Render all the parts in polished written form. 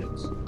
civilians.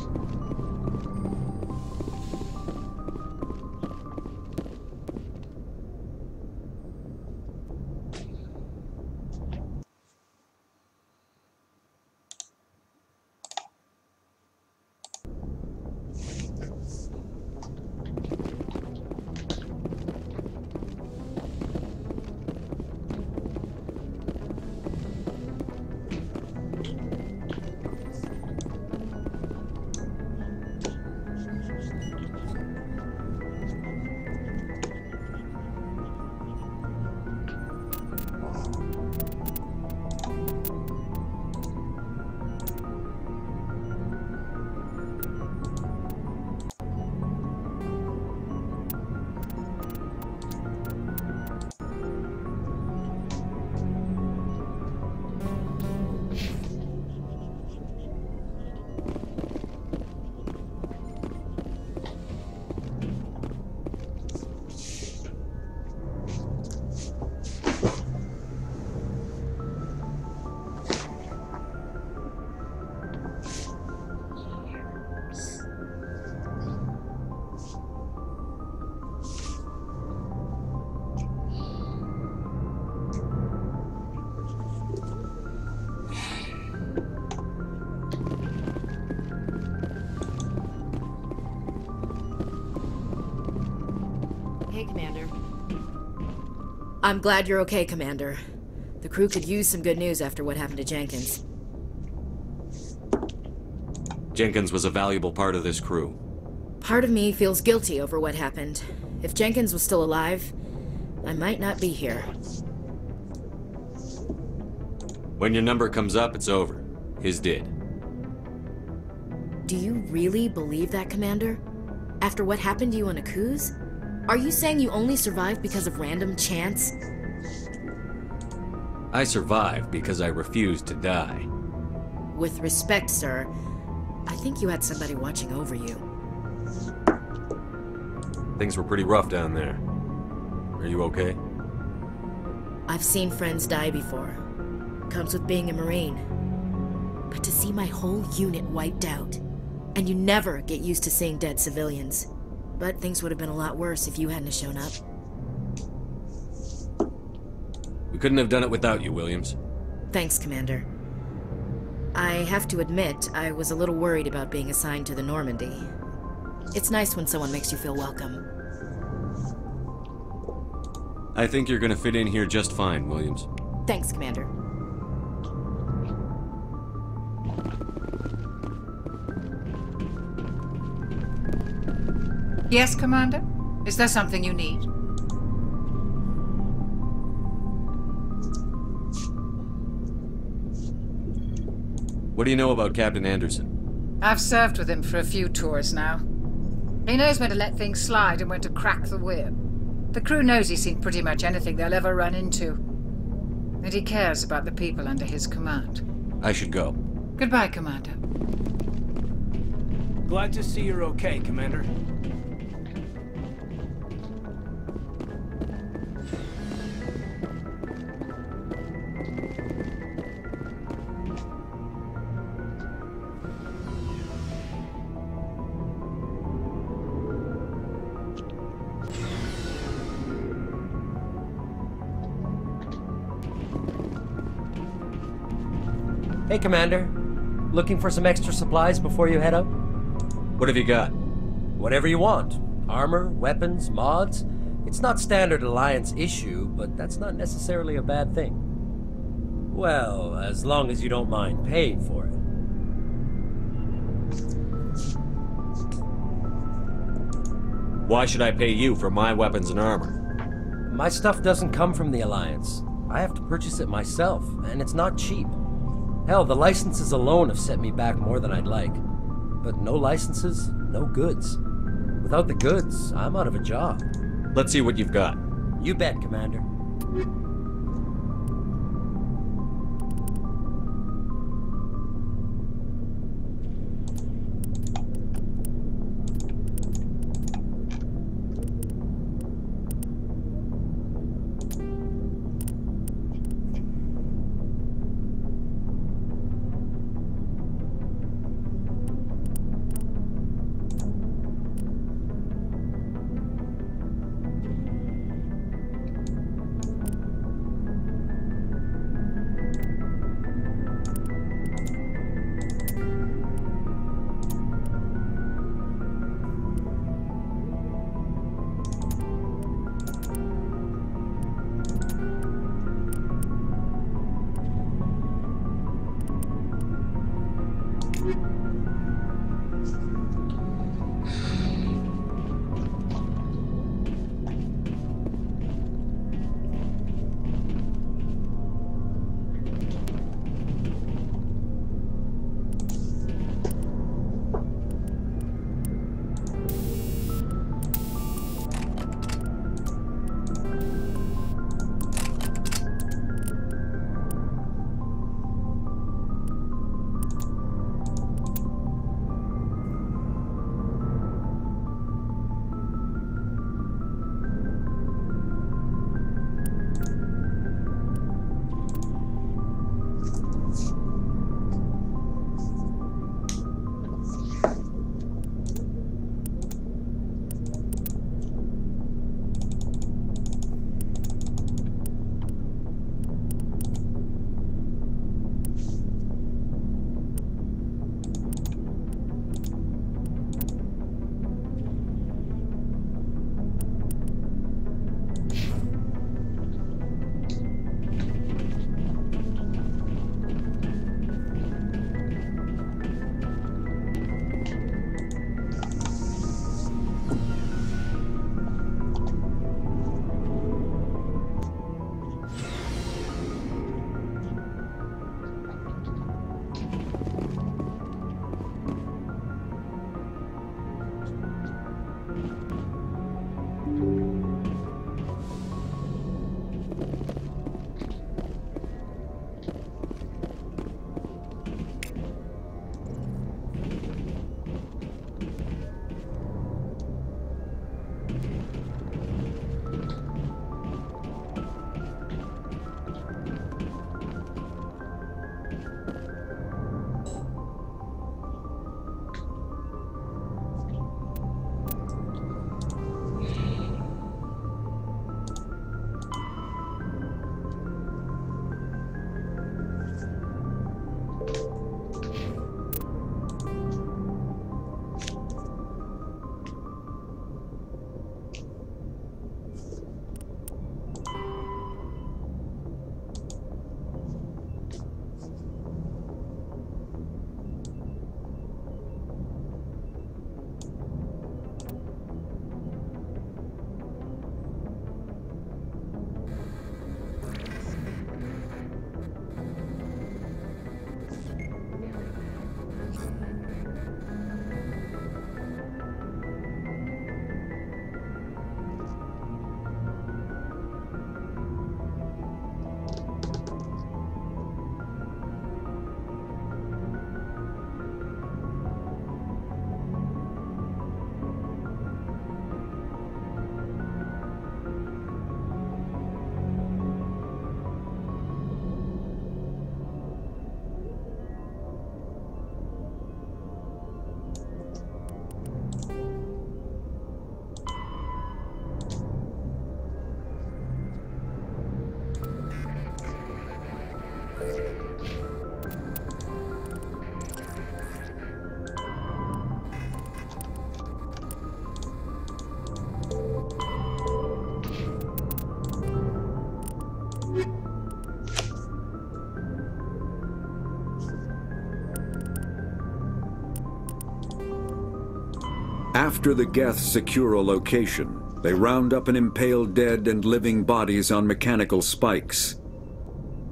Hey, Commander. I'm glad you're okay, Commander. The crew could use some good news after what happened to Jenkins. Jenkins was a valuable part of this crew. Part of me feels guilty over what happened. If Jenkins was still alive, I might not be here. When your number comes up, it's over. His did. Do you really believe that, Commander? After what happened to you on Akuz? Are you saying you only survived because of random chance? I survived because I refused to die. With respect, sir, I think you had somebody watching over you. Things were pretty rough down there. Are you okay? I've seen friends die before. Comes with being a Marine. But to see my whole unit wiped out, and you never get used to seeing dead civilians. But things would have been a lot worse if you hadn't shown up. We couldn't have done it without you, Williams. Thanks, Commander. I have to admit, I was a little worried about being assigned to the Normandy. It's nice when someone makes you feel welcome. I think you're gonna fit in here just fine, Williams. Thanks, Commander. Yes, Commander? Is there something you need? What do you know about Captain Anderson? I've served with him for a few tours now. He knows when to let things slide and when to crack the whip. The crew knows he's seen pretty much anything they'll ever run into. And he cares about the people under his command. I should go. Goodbye, Commander. Glad to see you're okay, Commander. Hey, Commander. Looking for some extra supplies before you head out? What have you got? Whatever you want. Armor, weapons, mods. It's not standard Alliance issue, but that's not necessarily a bad thing. Well, as long as you don't mind paying for it. Why should I pay you for my weapons and armor? My stuff doesn't come from the Alliance. I have to purchase it myself, and it's not cheap. Hell, the licenses alone have set me back more than I'd like. But no licenses, no goods. Without the goods, I'm out of a job. Let's see what you've got. You bet, Commander. After the Geth secure a location, they round up and impale dead and living bodies on mechanical spikes.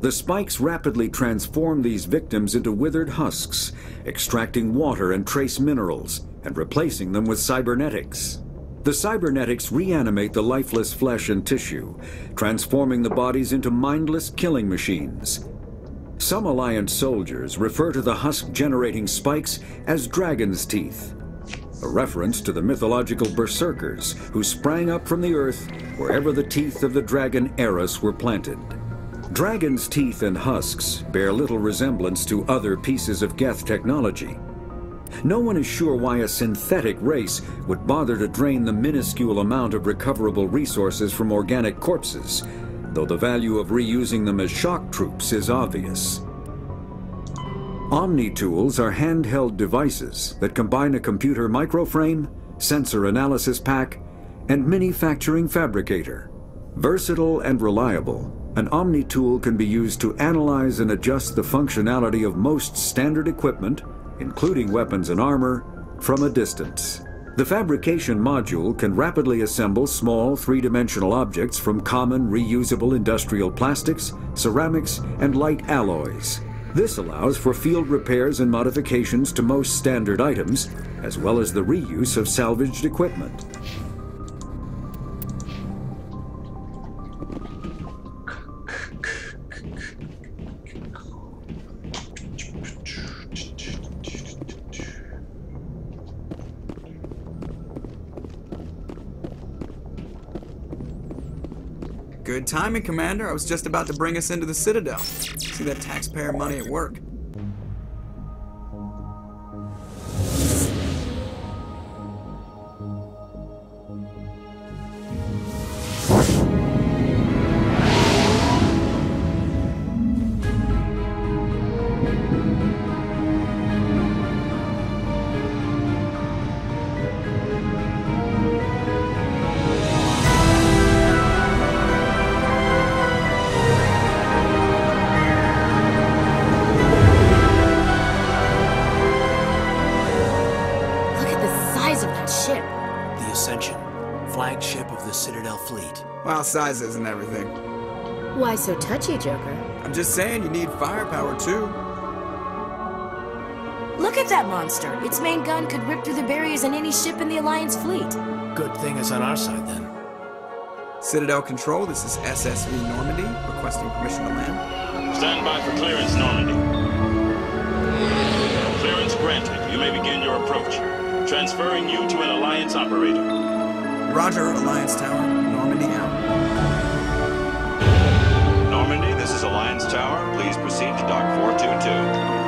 The spikes rapidly transform these victims into withered husks, extracting water and trace minerals, and replacing them with cybernetics. The cybernetics reanimate the lifeless flesh and tissue, transforming the bodies into mindless killing machines. Some Alliance soldiers refer to the husk-generating spikes as dragon's teeth, a reference to the mythological berserkers who sprang up from the earth wherever the teeth of the dragon Eris were planted. Dragon's teeth and husks bear little resemblance to other pieces of Geth technology. No one is sure why a synthetic race would bother to drain the minuscule amount of recoverable resources from organic corpses, though the value of reusing them as shock troops is obvious. Omni-tools are handheld devices that combine a computer microframe, sensor analysis pack, and manufacturing fabricator. Versatile and reliable, an Omni-tool can be used to analyze and adjust the functionality of most standard equipment, including weapons and armor, from a distance. The fabrication module can rapidly assemble small three-dimensional objects from common reusable industrial plastics, ceramics, and light alloys. This allows for field repairs and modifications to most standard items, as well as the reuse of salvaged equipment. Good timing, Commander. I was just about to bring us into the Citadel. See that taxpayer money at work. Flagship of the Citadel fleet. Well, size isn't everything. Why so touchy, Joker? I'm just saying you need firepower too. Look at that monster! Its main gun could rip through the barriers in any ship in the Alliance fleet. Good thing it's on our side then. Citadel Control, this is SSV Normandy, requesting permission to land. Stand by for clearance, Normandy. Clearance granted. You may begin your approach. Transferring you to an Alliance operator. Roger, Alliance Tower. Normandy out. Normandy, this is Alliance Tower. Please proceed to Dock 422.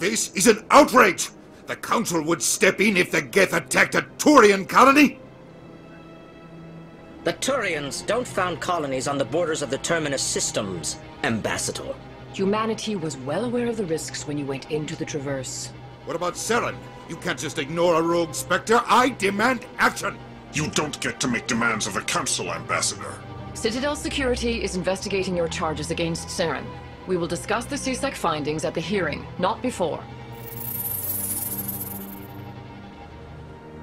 This is an outrage! The Council would step in if the Geth attacked a Turian colony! The Turians don't found colonies on the borders of the Terminus systems, Ambassador. Humanity was well aware of the risks when you went into the Traverse. What about Saren? You can't just ignore a rogue Spectre. I demand action! You don't get to make demands of the Council, Ambassador. Citadel Security is investigating your charges against Saren. We will discuss the CSEC findings at the hearing, not before.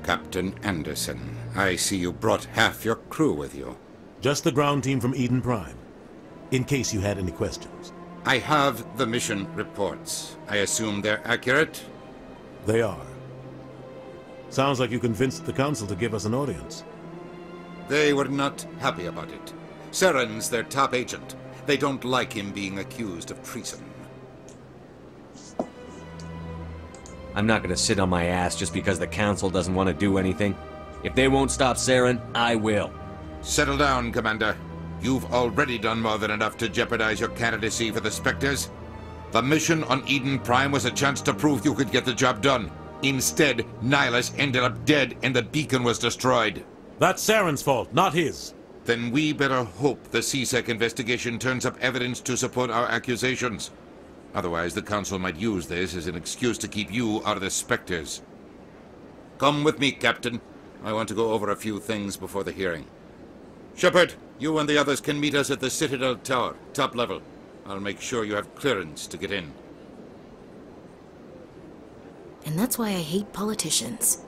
Captain Anderson, I see you brought half your crew with you. Just the ground team from Eden Prime, in case you had any questions. I have the mission reports. I assume they're accurate? They are. Sounds like you convinced the Council to give us an audience. They were not happy about it. Saren's their top agent. They don't like him being accused of treason. I'm not gonna sit on my ass just because the Council doesn't want to do anything. If they won't stop Saren, I will. Settle down, Commander. You've already done more than enough to jeopardize your candidacy for the Spectres. The mission on Eden Prime was a chance to prove you could get the job done. Instead, Nihilus ended up dead and the beacon was destroyed. That's Saren's fault, not his. Then we better hope the CSEC investigation turns up evidence to support our accusations. Otherwise, the Council might use this as an excuse to keep you out of the Spectres. Come with me, Captain. I want to go over a few things before the hearing. Shepard, you and the others can meet us at the Citadel Tower, top level. I'll make sure you have clearance to get in. And that's why I hate politicians.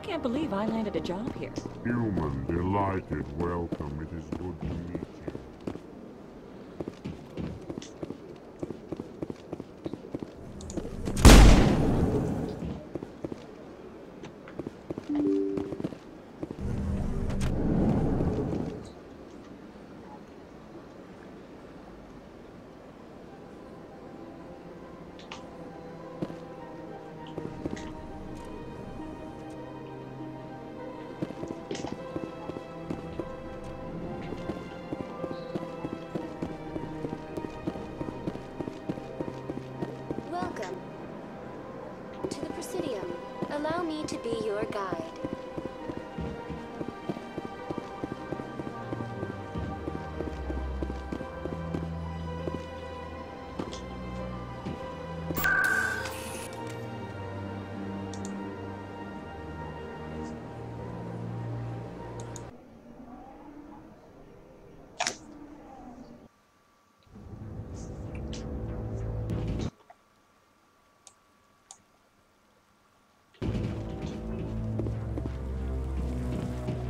can't believe I landed a job here. Human, delighted, welcome. It is good to meet you. Welcome to the Presidium. Allow me to be your guide.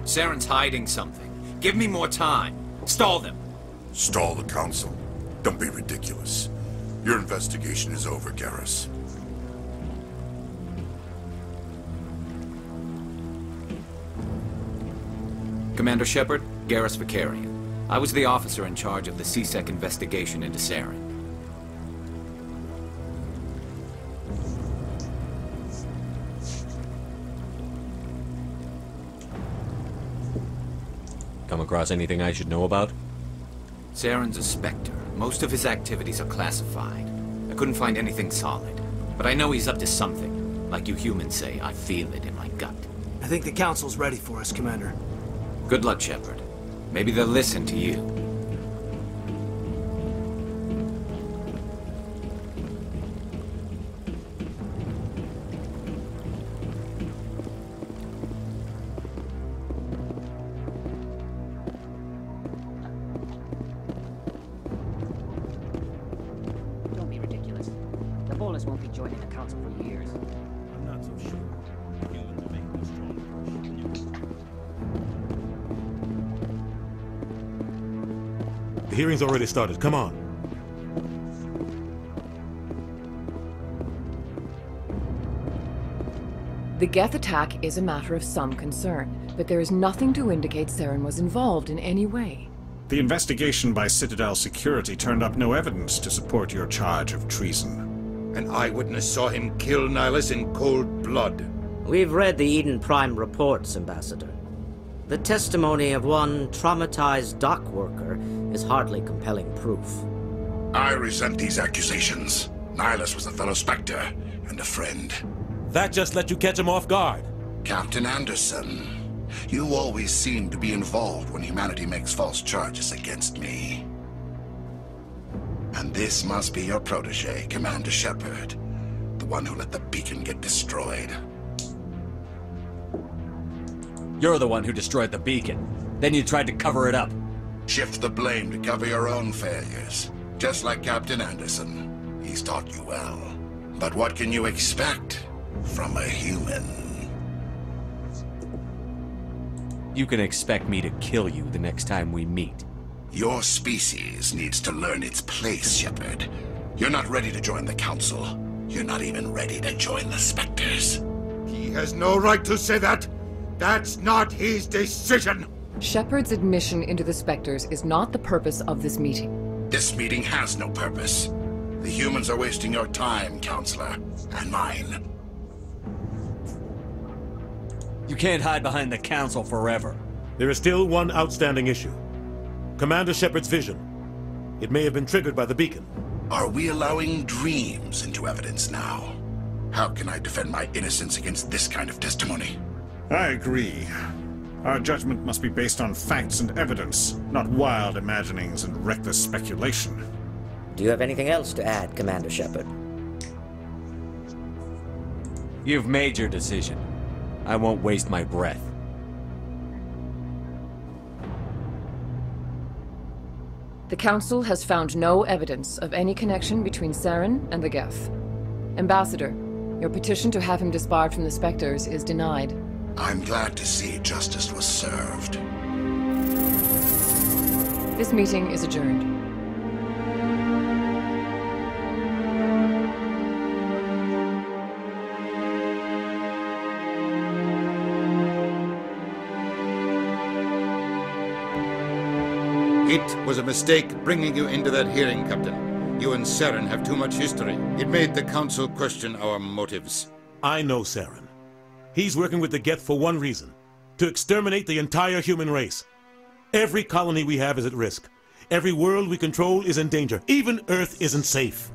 Saren's hiding something. Give me more time. Stall them. Stall the Council? Don't be ridiculous. Your investigation is over, Garrus. Commander Shepard, Garrus Vakarian. I was the officer in charge of the C-Sec investigation into Saren. Come across anything I should know about? Saren's a Spectre. Most of his activities are classified. I couldn't find anything solid. But I know he's up to something. Like you humans say, I feel it in my gut. I think the Council's ready for us, Commander. Good luck, Shepard. Maybe they'll listen to you. Don't be ridiculous. The Bolus won't be joining the Council for years. I'm not so sure. Humans are making a strong push. The hearing's already started. Come on. The Geth attack is a matter of some concern, but there is nothing to indicate Saren was involved in any way. The investigation by Citadel Security turned up no evidence to support your charge of treason. An eyewitness saw him kill Nihilus in cold blood. We've read the Eden Prime reports, Ambassador. The testimony of one traumatized dock worker is hardly compelling proof. I resent these accusations. Nihilus was a fellow Spectre and a friend. That just let you catch him off guard. Captain Anderson, you always seem to be involved when humanity makes false charges against me. And this must be your protege, Commander Shepard, the one who let the beacon get destroyed. You're the one who destroyed the beacon. Then you tried to cover it up. Shift the blame to cover your own failures. Just like Captain Anderson. He's taught you well. But what can you expect from a human? You can expect me to kill you the next time we meet. Your species needs to learn its place, Shepard. You're not ready to join the Council. You're not even ready to join the Spectres. He has no right to say that. That's not his decision. Shepard's admission into the Spectres is not the purpose of this meeting. This meeting has no purpose. The humans are wasting your time, Counselor, and mine. You can't hide behind the Council forever. There is still one outstanding issue. Commander Shepard's vision. It may have been triggered by the beacon. Are we allowing dreams into evidence now? How can I defend my innocence against this kind of testimony? I agree. Our judgment must be based on facts and evidence, not wild imaginings and reckless speculation. Do you have anything else to add, Commander Shepard? You've made your decision. I won't waste my breath. The Council has found no evidence of any connection between Saren and the Geth. Ambassador, your petition to have him disbarred from the Spectres is denied. I'm glad to see justice was served. This meeting is adjourned. It was a mistake bringing you into that hearing, Captain. You and Saren have too much history. It made the Council question our motives. I know Saren. He's working with the Geth for one reason: to exterminate the entire human race. Every colony we have is at risk. Every world we control is in danger. Even Earth isn't safe.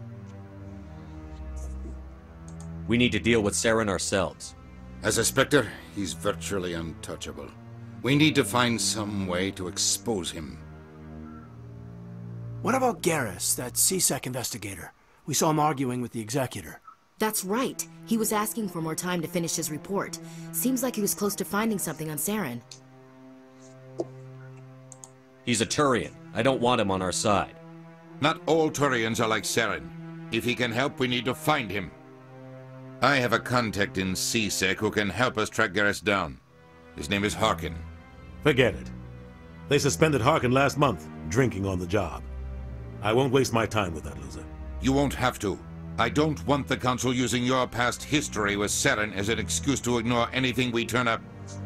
We need to deal with Saren ourselves. As a Spectre, he's virtually untouchable. We need to find some way to expose him. What about Garrus, that C-Sec investigator? We saw him arguing with the Executor. That's right. He was asking for more time to finish his report. Seems like he was close to finding something on Saren. He's a Turian. I don't want him on our side. Not all Turians are like Saren. If he can help, we need to find him. I have a contact in C-Sec who can help us track Garrus down. His name is Harkin. Forget it. They suspended Harkin last month, drinking on the job. I won't waste my time with that loser. You won't have to. I don't want the Council using your past history with Saren as an excuse to ignore anything we turn up.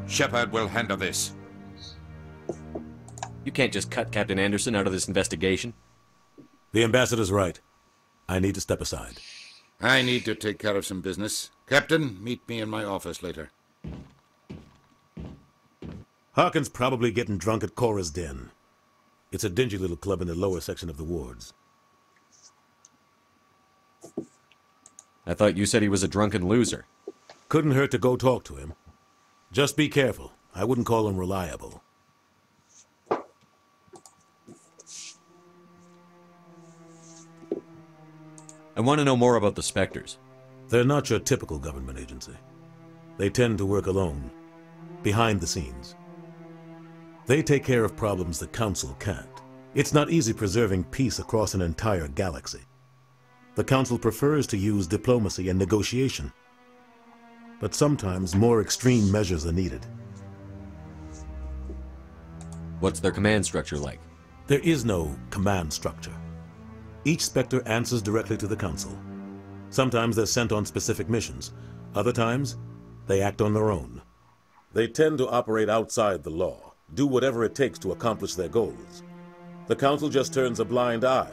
Shepard will handle this. You can't just cut Captain Anderson out of this investigation. The Ambassador's right. I need to step aside. I need to take care of some business. Captain, meet me in my office later. Harkin's probably getting drunk at Cora's Den. It's a dingy little club in the lower section of the wards. I thought you said he was a drunken loser. Couldn't hurt to go talk to him. Just be careful. I wouldn't call him reliable. I want to know more about the Spectres. They're not your typical government agency. They tend to work alone, behind the scenes. They take care of problems the Council can't. It's not easy preserving peace across an entire galaxy. The Council prefers to use diplomacy and negotiation. But sometimes more extreme measures are needed. What's their command structure like? There is no command structure. Each Spectre answers directly to the Council. Sometimes they're sent on specific missions. Other times, they act on their own. They tend to operate outside the law, do whatever it takes to accomplish their goals. The Council just turns a blind eye.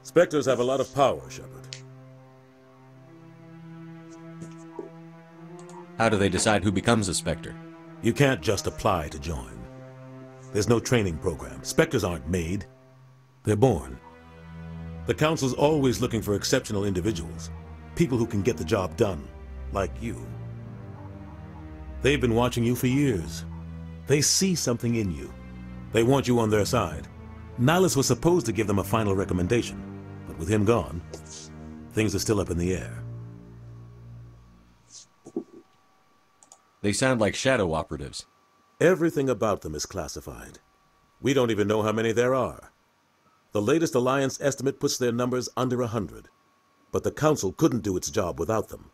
Spectres have a lot of power, Shepard. How do they decide who becomes a Spectre? You can't just apply to join. There's no training program. Spectres aren't made. They're born. The Council's always looking for exceptional individuals. People who can get the job done, like you. They've been watching you for years. They see something in you. They want you on their side. Nihilus was supposed to give them a final recommendation, but with him gone, things are still up in the air. They sound like shadow operatives. Everything about them is classified. We don't even know how many there are. The latest Alliance estimate puts their numbers under 100. But the Council couldn't do its job without them.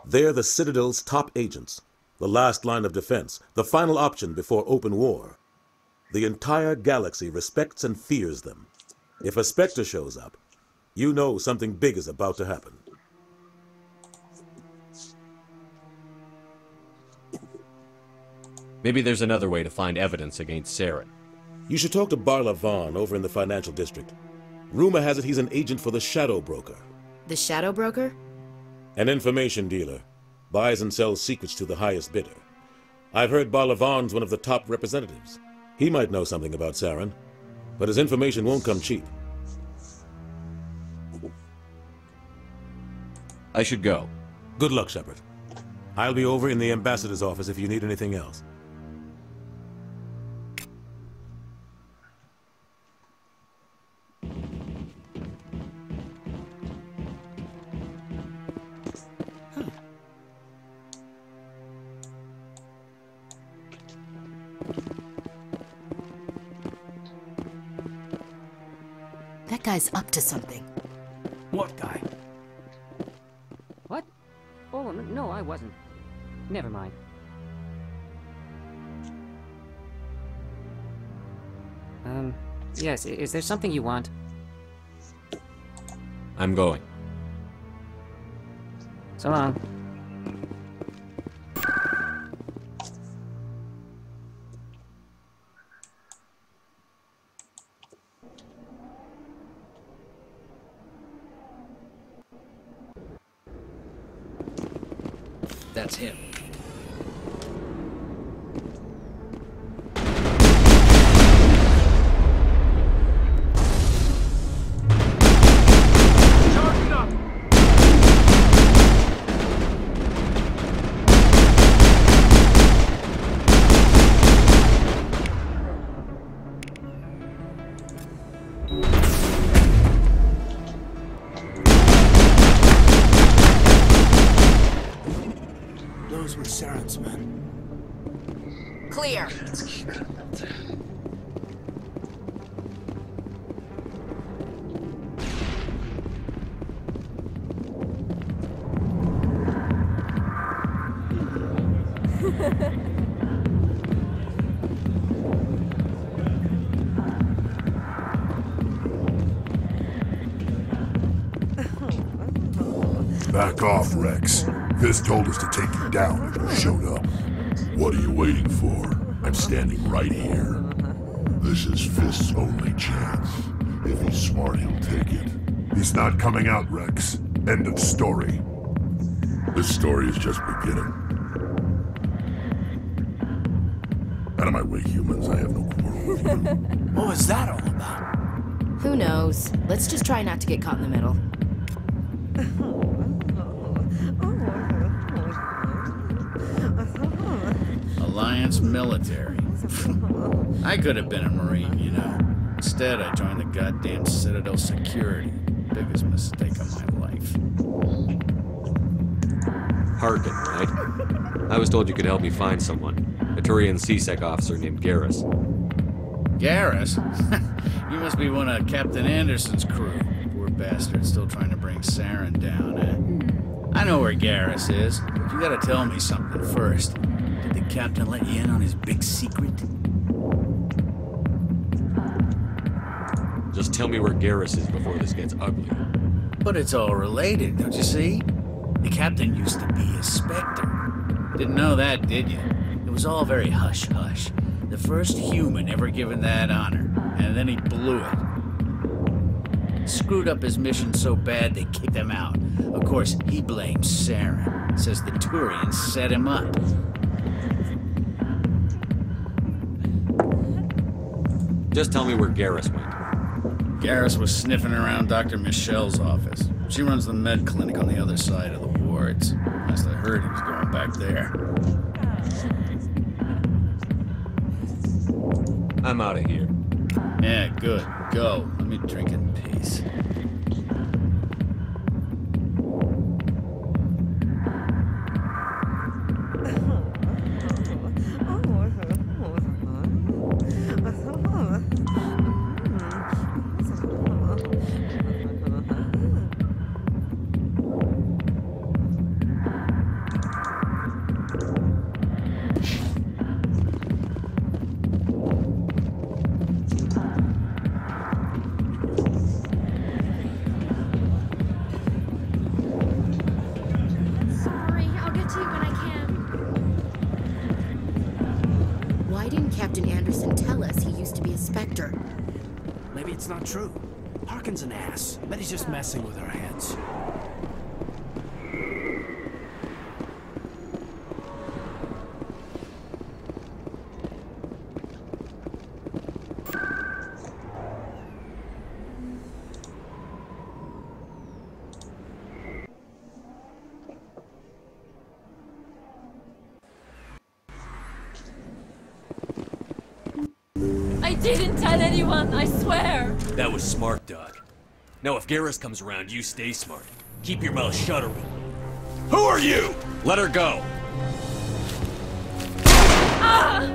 They're the Citadel's top agents, the last line of defense, the final option before open war. The entire galaxy respects and fears them. If a Spectre shows up, you know something big is about to happen. Maybe there's another way to find evidence against Saren. You should talk to Barla Vaughn over in the financial district. Rumor has it he's an agent for the Shadow Broker. The Shadow Broker? An information dealer. Buys and sells secrets to the highest bidder. I've heard Barla Vaughn's one of the top representatives. He might know something about Saren, but his information won't come cheap. I should go. Good luck, Shepard. I'll be over in the Ambassador's office if you need anything else. That guy's up to something. What guy? What? Oh, no, I wasn't. Never mind. Yes, is there something you want? I'm going. So long. That's him. Those were Saren's men. Clear. Back off, Rex. Fisk told us to take you down if you showed up. What are you waiting for? I'm standing right here. This is Fisk's only chance. If he's smart, he'll take it. He's not coming out, Rex. End of story. This story is just beginning. Out of my way, humans. I have no quarrel with you. What was that all about? Who knows? Let's just try not to get caught in the middle. Alliance military. I could have been a Marine, you know. Instead, I joined the goddamn Citadel security. Biggest mistake of my life. Harkin, right? I was told you could help me find someone. A Turian CSEC officer named Garrus. Garrus? You must be one of Captain Anderson's crew. Poor bastard still trying to bring Saren down, eh? I know where Garrus is, but you gotta tell me something first. Did the captain let you in on his big secret? Just tell me where Garrus is before this gets ugly. But it's all related, don't you see? The captain used to be a Spectre. Didn't know that, did you? It was all very hush-hush. The first human ever given that honor, and then he blew it. Screwed up his mission so bad they kicked him out. Of course, he blames Saren. Says the Turians set him up. Just tell me where Garrus went. Garrus was sniffing around Dr. Michelle's office. She runs the med clinic on the other side of the wards. Last I heard, he was going back there. I'm out of here. Yeah, good. Go. Let me drink in peace. Captain Anderson tell us he used to be a Spectre? Maybe it's not true. Harkin's an ass. Bet he's just messing with our heads. I didn't tell anyone, I swear! That was smart, Doc. Now if Garrus comes around, you stay smart. Keep your mouth shut or Who are you? Let her go! Ah!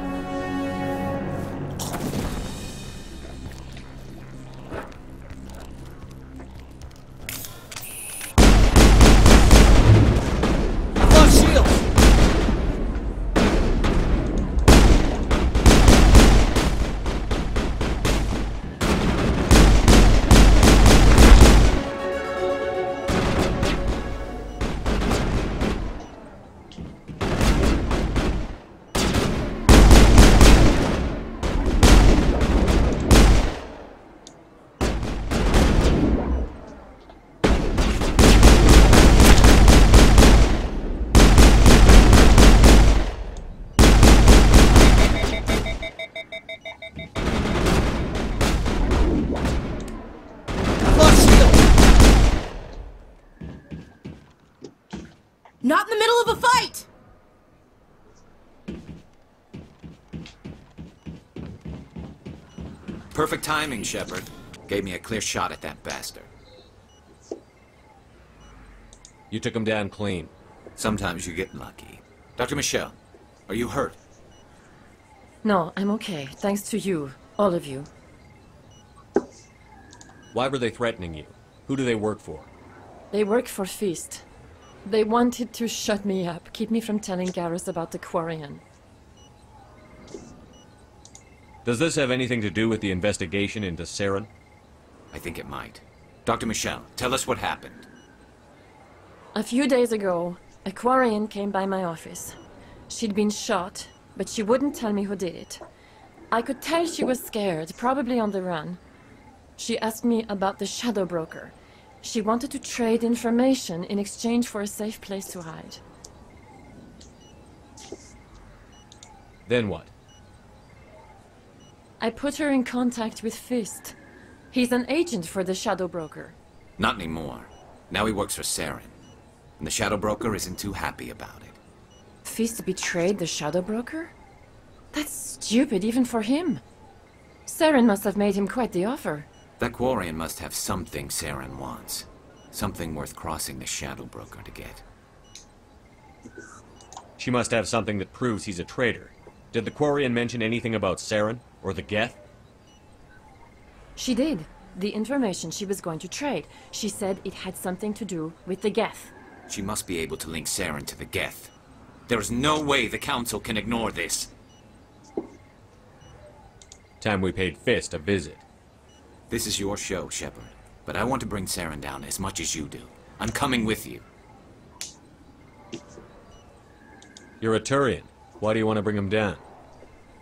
Not in the middle of a fight! Perfect timing, Shepard. Gave me a clear shot at that bastard. You took him down clean. Sometimes you get lucky. Dr. Michelle, are you hurt? No, I'm okay. Thanks to you. All of you. Why were they threatening you? Who do they work for? They work for Feast. They wanted to shut me up, keep me from telling Garrus about the Quarian. Does this have anything to do with the investigation into Saren? I think it might. Dr. Michelle, tell us what happened. A few days ago, a Quarian came by my office. She'd been shot, but she wouldn't tell me who did it. I could tell she was scared, probably on the run. She asked me about the Shadow Broker. She wanted to trade information in exchange for a safe place to hide. Then what? I put her in contact with Fist. He's an agent for the Shadow Broker. Not anymore. Now he works for Saren. And the Shadow Broker isn't too happy about it. Fist betrayed the Shadow Broker? That's stupid even for him. Saren must have made him quite the offer. That Quarian must have something Saren wants. Something worth crossing the Shadow Broker to get. She must have something that proves he's a traitor. Did the Quarian mention anything about Saren? Or the Geth? She did. The information she was going to trade. She said it had something to do with the Geth. She must be able to link Saren to the Geth. There is no way the Council can ignore this. Time we paid Fist a visit. This is your show, Shepard. But I want to bring Saren down as much as you do. I'm coming with you. You're a Turian. Why do you want to bring him down?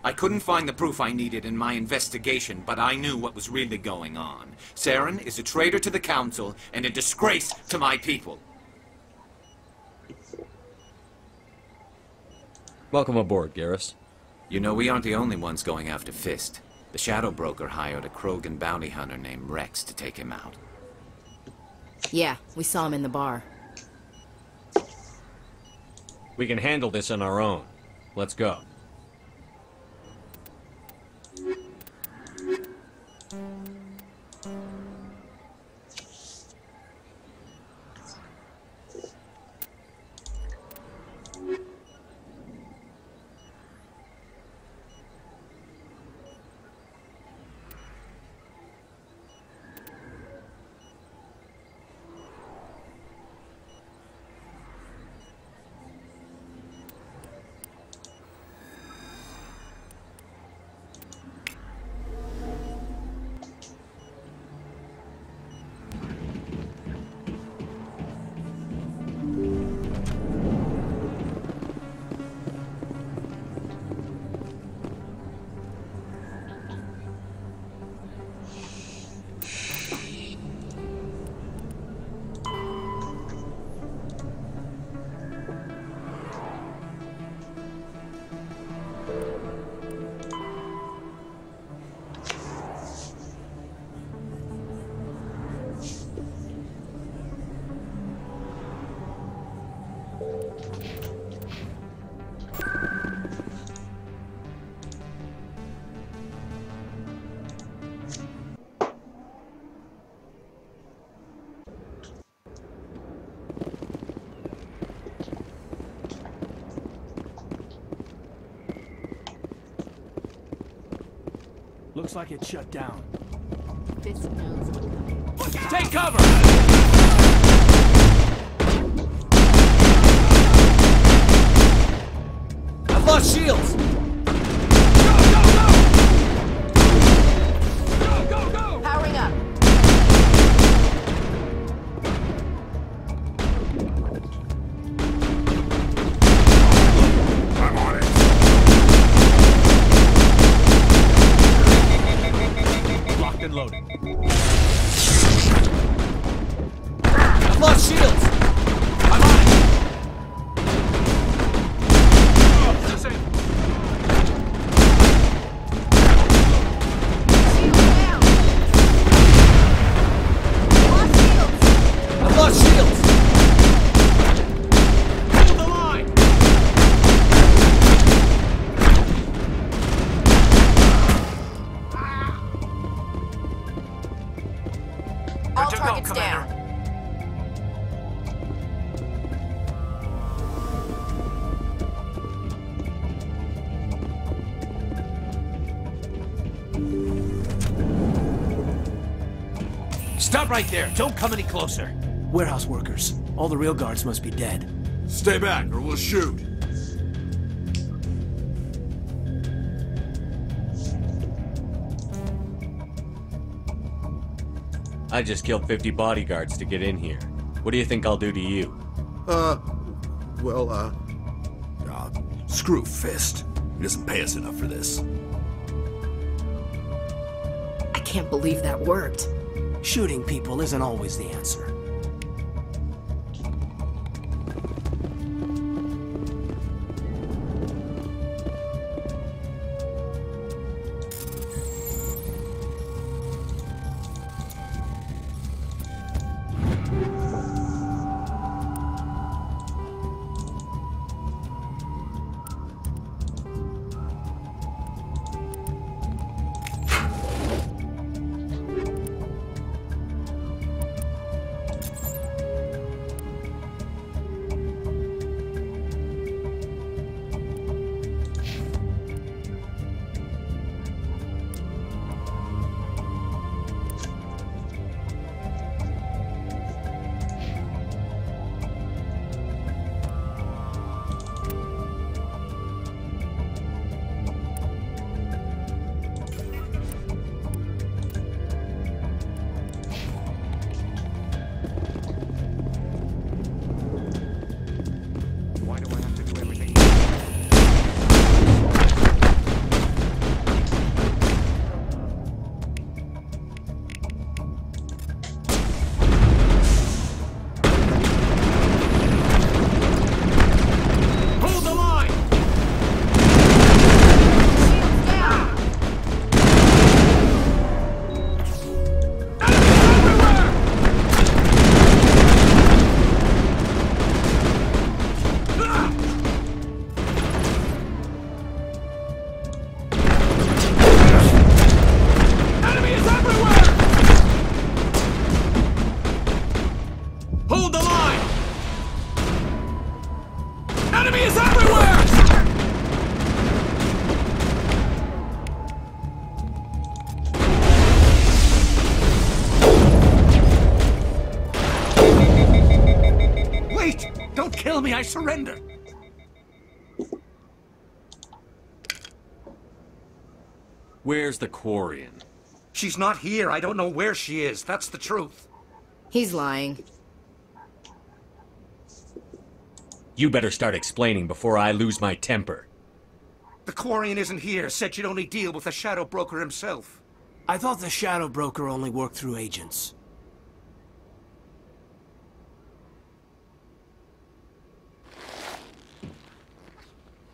I couldn't find the proof I needed in my investigation, but I knew what was really going on. Saren is a traitor to the Council and a disgrace to my people. Welcome aboard, Garrus. You know, we aren't the only ones going after Fist. The Shadow Broker hired a Krogan bounty hunter named Rex to take him out. Yeah, we saw him in the bar. We can handle this on our own. Let's go. Looks like it's shut down. Take cover! I've lost shields! Go! Powering up. I'm on it. Locked and loaded. I've lost shields! I'm on it! I've lost shields! All targets down. Stop right there. Don't come any closer. Warehouse workers. All the real guards must be dead. Stay back or we'll shoot. I just killed 50 bodyguards to get in here. What do you think I'll do to you? Screw Fist. He doesn't pay us enough for this. I can't believe that worked. Shooting people isn't always the answer. I surrender. Where's the Quarian? She's not here. I don't know where she is. That's the truth. He's lying. You better start explaining before I lose my temper. The Quarian isn't here. Said she'd only deal with the Shadow Broker himself. I thought the Shadow Broker only worked through agents.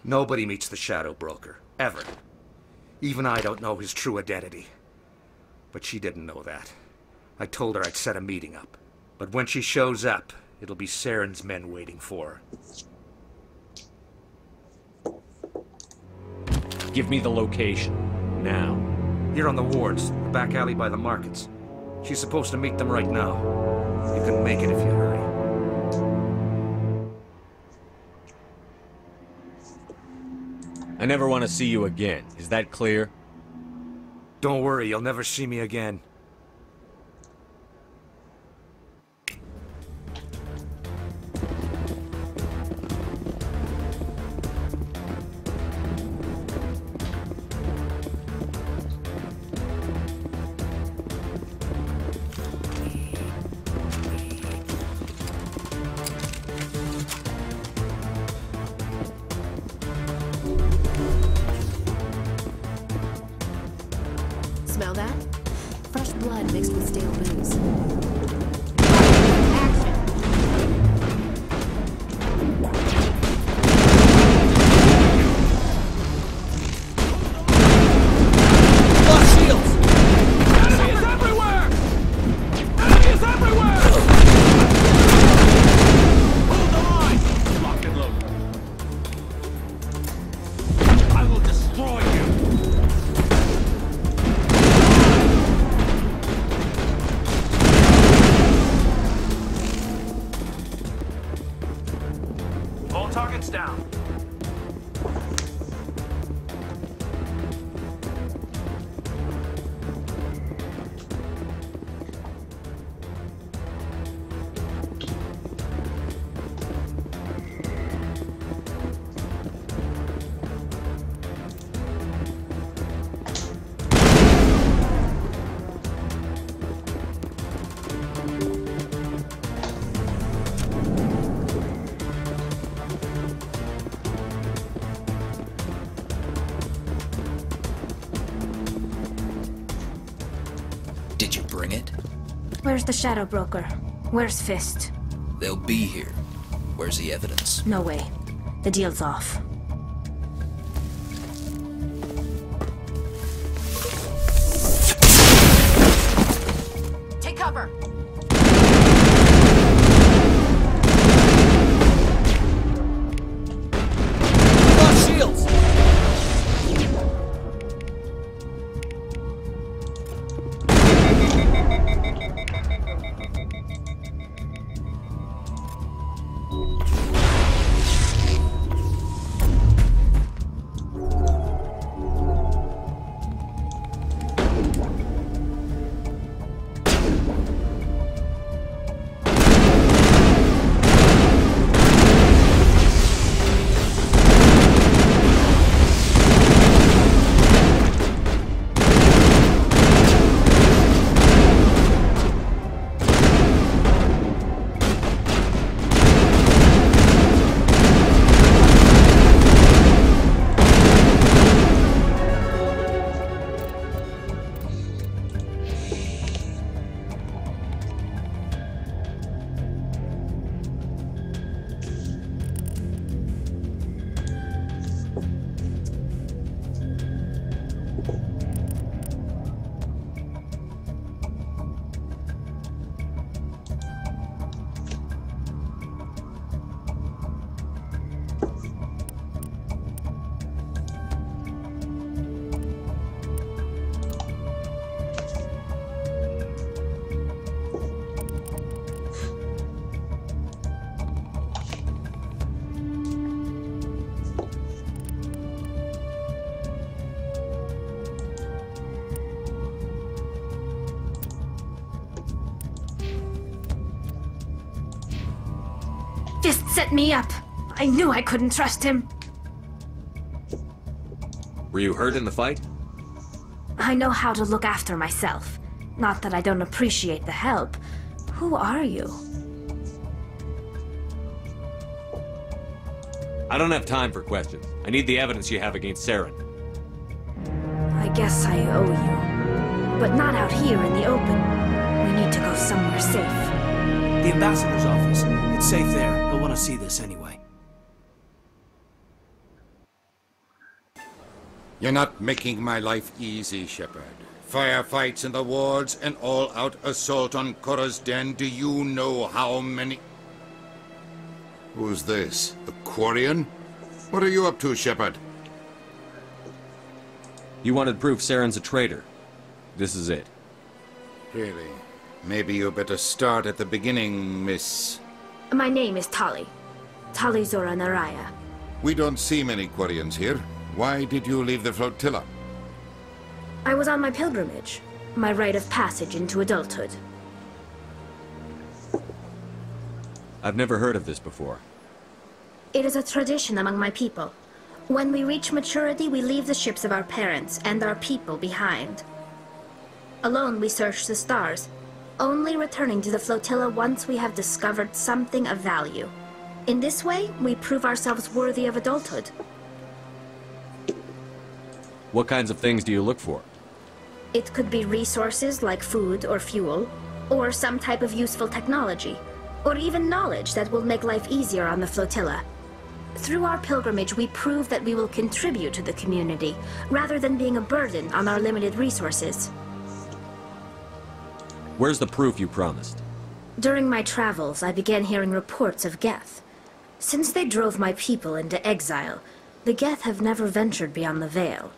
Nobody meets the Shadow Broker, ever. Even I don't know his true identity. But she didn't know that. I told her I'd set a meeting up. But when she shows up, it'll be Saren's men waiting for her. Give me the location, now. Here on the wards, the back alley by the markets. She's supposed to meet them right now. You can make it if you hurry. I never want to see you again. Is that clear? Don't worry, you'll never see me again. Smell that? Fresh blood mixed with stale booze. Did you bring it? Where's the Shadow Broker? Where's Fist? They'll be here. Where's the evidence? No way. The deal's off. Take cover! Lost shields! Fist set me up. I knew I couldn't trust him. Were you hurt in the fight? I know how to look after myself. Not that I don't appreciate the help. Who are you? I don't have time for questions. I need the evidence you have against Saren. I guess I owe you. But not out here in the open. We need to go somewhere safe. The ambassador's office. It's safe there. He'll want to see this anyway. You're not making my life easy, Shepard. Firefights in the wards, an all-out assault on Korra's den. Do you know how many... Who's this? A Quarian? What are you up to, Shepard? You wanted proof Saren's a traitor. This is it. Really? Maybe you better start at the beginning, Miss... My name is Tali. Tali Zora Naraya. We don't see many Quarians here. Why did you leave the flotilla? I was on my pilgrimage. My rite of passage into adulthood. I've never heard of this before. It is a tradition among my people. When we reach maturity, we leave the ships of our parents and our people behind. Alone, we search the stars, only returning to the flotilla once we have discovered something of value. In this way, we prove ourselves worthy of adulthood. What kinds of things do you look for? It could be resources like food or fuel, or some type of useful technology, or even knowledge that will make life easier on the flotilla. Through our pilgrimage, we prove that we will contribute to the community, rather than being a burden on our limited resources. Where's the proof you promised? During my travels, I began hearing reports of Geth. Since they drove my people into exile, the Geth have never ventured beyond the Veil.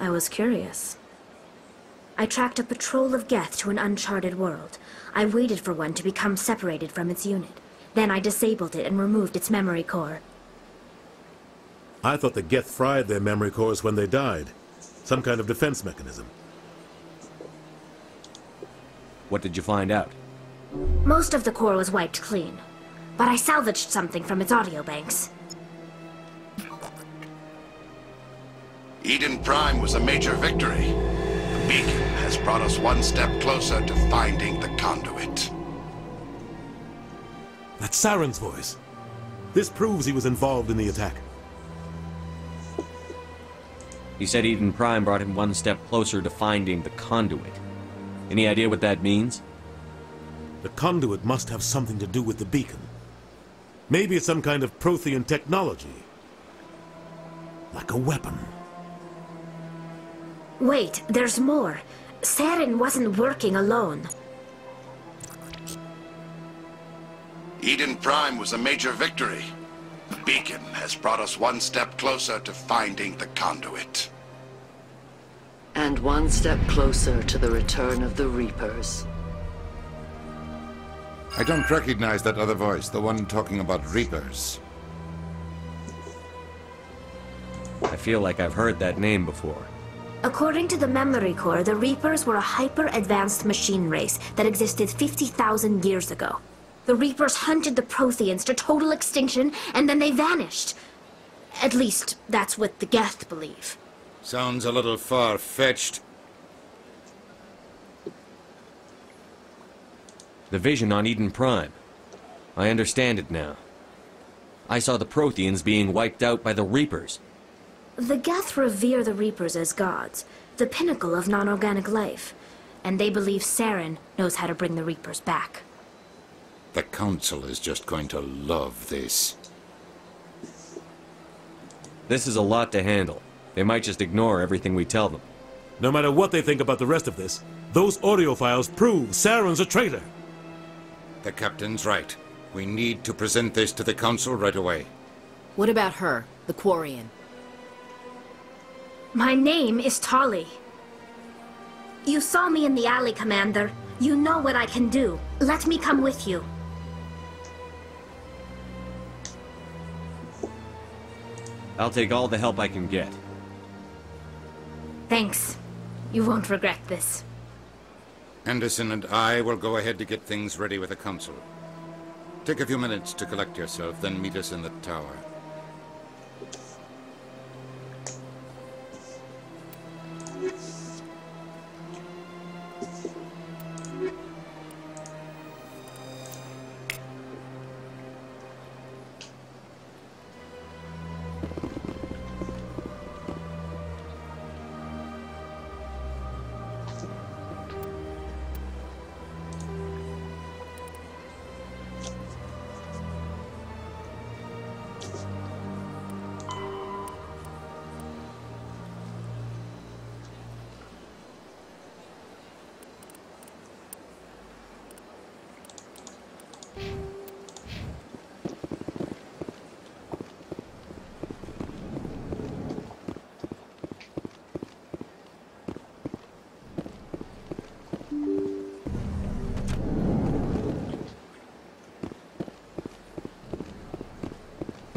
I was curious. I tracked a patrol of Geth to an uncharted world. I waited for one to become separated from its unit. Then I disabled it and removed its memory core. I thought the Geth fried their memory cores when they died. Some kind of defense mechanism. What did you find out? Most of the core was wiped clean, but I salvaged something from its audio banks. Eden Prime was a major victory. The beacon has brought us one step closer to finding the conduit. That's Saren's voice. This proves he was involved in the attack. He said Eden Prime brought him one step closer to finding the conduit. Any idea what that means? The conduit must have something to do with the beacon. Maybe it's some kind of Prothean technology. Like a weapon. Wait, there's more. Saren wasn't working alone. Eden Prime was a major victory. The beacon has brought us one step closer to finding the conduit. And one step closer to the return of the Reapers. I don't recognize that other voice, the one talking about Reapers. I feel like I've heard that name before. According to the Memory Core, the Reapers were a hyper-advanced machine race that existed 50,000 years ago. The Reapers hunted the Protheans to total extinction, and then they vanished. At least, that's what the Geth believe. Sounds a little far-fetched. The vision on Eden Prime. I understand it now. I saw the Protheans being wiped out by the Reapers. The Geth revere the Reapers as gods, the pinnacle of non-organic life, and they believe Saren knows how to bring the Reapers back. The Council is just going to love this. This is a lot to handle. They might just ignore everything we tell them. No matter what they think about the rest of this, those audio files prove Saren's a traitor. The Captain's right. We need to present this to the Council right away. What about her, the Quarian? My name is Tali. You saw me in the alley, Commander. You know what I can do. Let me come with you. I'll take all the help I can get. Thanks. You won't regret this. Anderson and I will go ahead to get things ready with the Council. Take a few minutes to collect yourself, then meet us in the tower.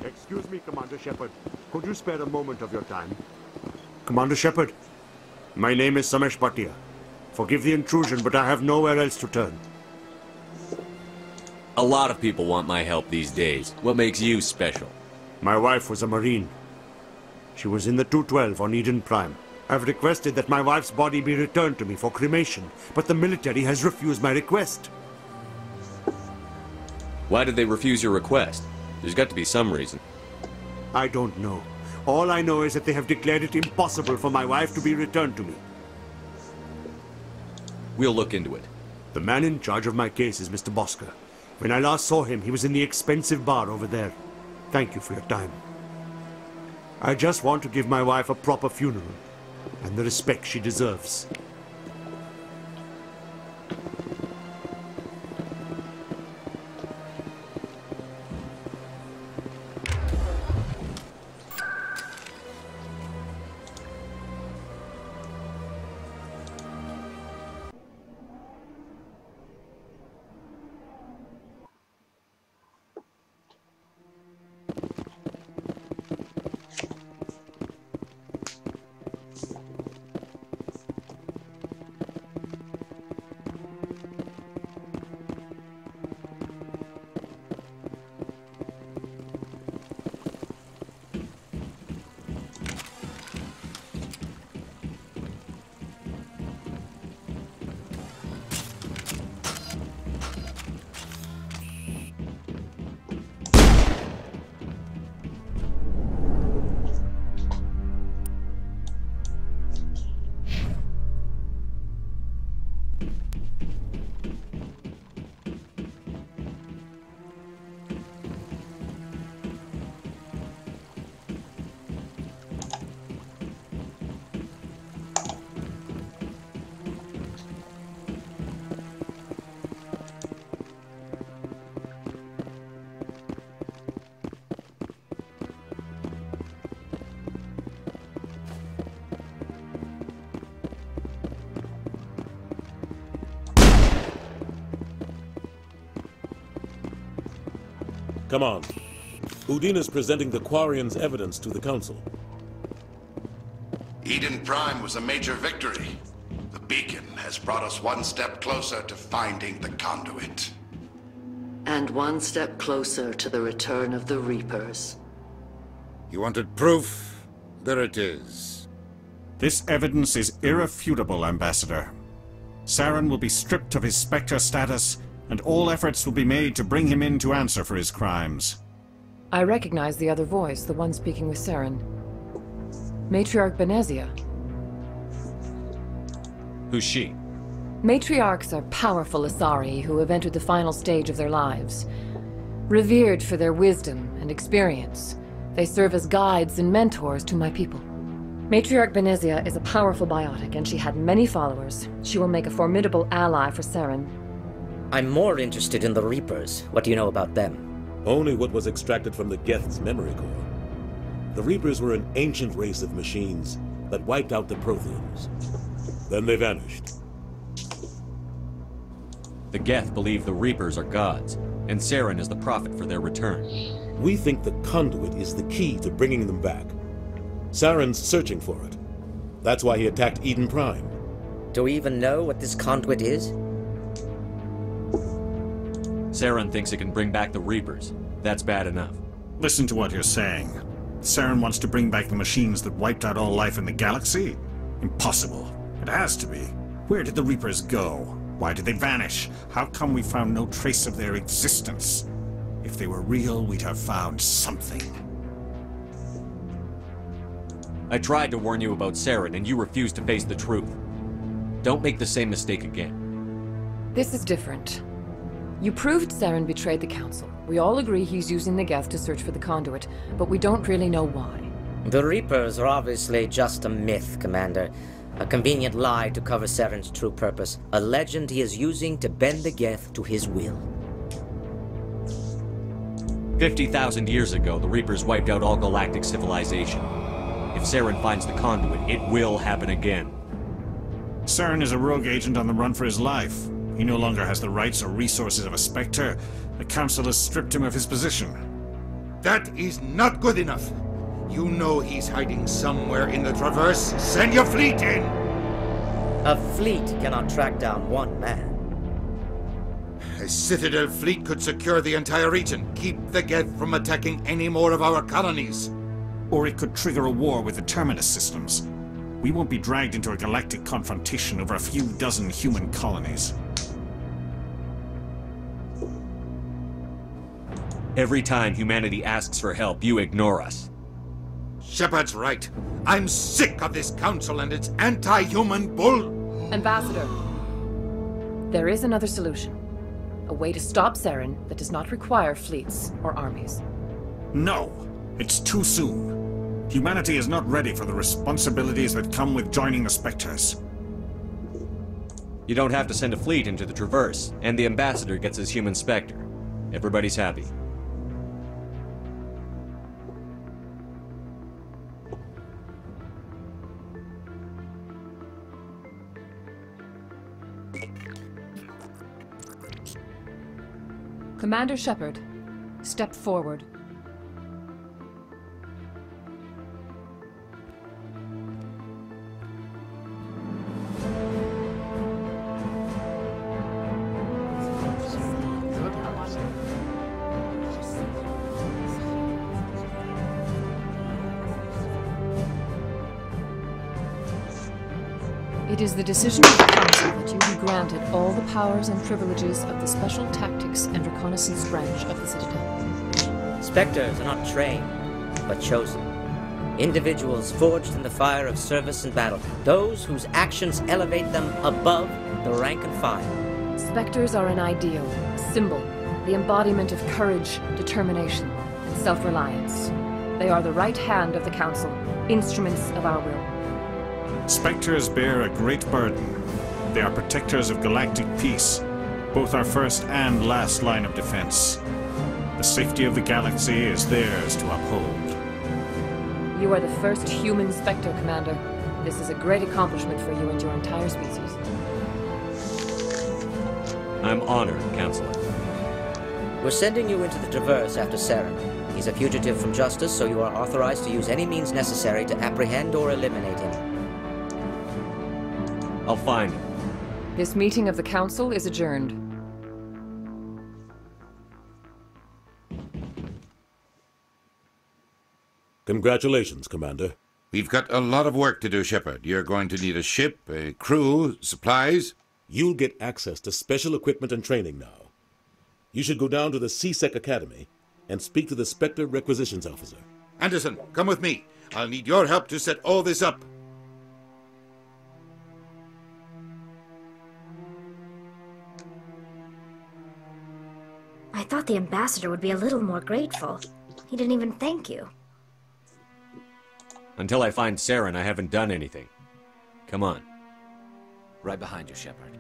Excuse me, Commander Shepard. Could you spare a moment of your time? Commander Shepard, my name is Samesh Bhatia. Forgive the intrusion, but I have nowhere else to turn. A lot of people want my help these days. What makes you special? My wife was a Marine. She was in the 212 on Eden Prime. I've requested that my wife's body be returned to me for cremation, but the military has refused my request. Why did they refuse your request? There's got to be some reason. I don't know. All I know is that they have declared it impossible for my wife to be returned to me. We'll look into it. The man in charge of my case is Mr. Bosker. When I last saw him, he was in the expensive bar over there. Thank you for your time. I just want to give my wife a proper funeral, and the respect she deserves. Come on. Udina's presenting the Quarian's evidence to the Council. Eden Prime was a major victory. The beacon has brought us one step closer to finding the conduit. And one step closer to the return of the Reapers. You wanted proof? There it is. This evidence is irrefutable, Ambassador. Saren will be stripped of his Spectre status, and all efforts will be made to bring him in to answer for his crimes. I recognize the other voice, the one speaking with Saren. Matriarch Benezia. Who's she? Matriarchs are powerful Asari who have entered the final stage of their lives. Revered for their wisdom and experience, they serve as guides and mentors to my people. Matriarch Benezia is a powerful biotic, and she had many followers. She will make a formidable ally for Saren. I'm more interested in the Reapers. What do you know about them? Only what was extracted from the Geth's memory core. The Reapers were an ancient race of machines that wiped out the Protheans. Then they vanished. The Geth believe the Reapers are gods, and Saren is the prophet for their return. We think the conduit is the key to bringing them back. Saren's searching for it. That's why he attacked Eden Prime. Do we even know what this conduit is? Saren thinks it can bring back the Reapers. That's bad enough. Listen to what you're saying. Saren wants to bring back the machines that wiped out all life in the galaxy? Impossible. It has to be. Where did the Reapers go? Why did they vanish? How come we found no trace of their existence? If they were real, we'd have found something. I tried to warn you about Saren, and you refused to face the truth. Don't make the same mistake again. This is different. You proved Saren betrayed the Council. We all agree he's using the Geth to search for the conduit, but we don't really know why. The Reapers are obviously just a myth, Commander. A convenient lie to cover Saren's true purpose. A legend he is using to bend the Geth to his will. 50,000 years ago, the Reapers wiped out all galactic civilization. If Saren finds the conduit, it will happen again. Saren is a rogue agent on the run for his life. He no longer has the rights or resources of a Spectre. The Council has stripped him of his position. That is not good enough. You know he's hiding somewhere in the Traverse. Send your fleet in! A fleet cannot track down one man. A Citadel fleet could secure the entire region, keep the Geth from attacking any more of our colonies. Or it could trigger a war with the Terminus systems. We won't be dragged into a galactic confrontation over a few dozen human colonies. Every time humanity asks for help, you ignore us. Shepard's right. I'm sick of this council and its anti-human bull. Ambassador, there is another solution. A way to stop Saren that does not require fleets or armies. No, it's too soon. Humanity is not ready for the responsibilities that come with joining the Spectres. You don't have to send a fleet into the Traverse, and the Ambassador gets his human Spectre. Everybody's happy. Commander Shepard, step forward. It is the decision of the Council that you be granted all the powers and privileges of the Special Tactics and Reconnaissance branch of the Citadel. Spectres are not trained, but chosen. Individuals forged in the fire of service and battle. Those whose actions elevate them above the rank and file. Spectres are an ideal, a symbol, the embodiment of courage, determination, and self-reliance. They are the right hand of the Council, instruments of our will. Spectres bear a great burden. They are protectors of galactic peace, both our first and last line of defense. The safety of the galaxy is theirs to uphold. You are the first human Spectre, Commander. This is a great accomplishment for you and your entire species. I'm honored, Counselor. We're sending you into the Traverse after Saren. He's a fugitive from justice, so you are authorized to use any means necessary to apprehend or eliminate him. I'll find him. This meeting of the Council is adjourned. Congratulations, Commander. We've got a lot of work to do, Shepard. You're going to need a ship, a crew, supplies. You'll get access to special equipment and training now. You should go down to the C-Sec Academy and speak to the Spectre Requisitions Officer. Anderson, come with me. I'll need your help to set all this up. I thought the ambassador would be a little more grateful. He didn't even thank you. Until I find Saren, I haven't done anything. Come on. Right behind you, Shepard.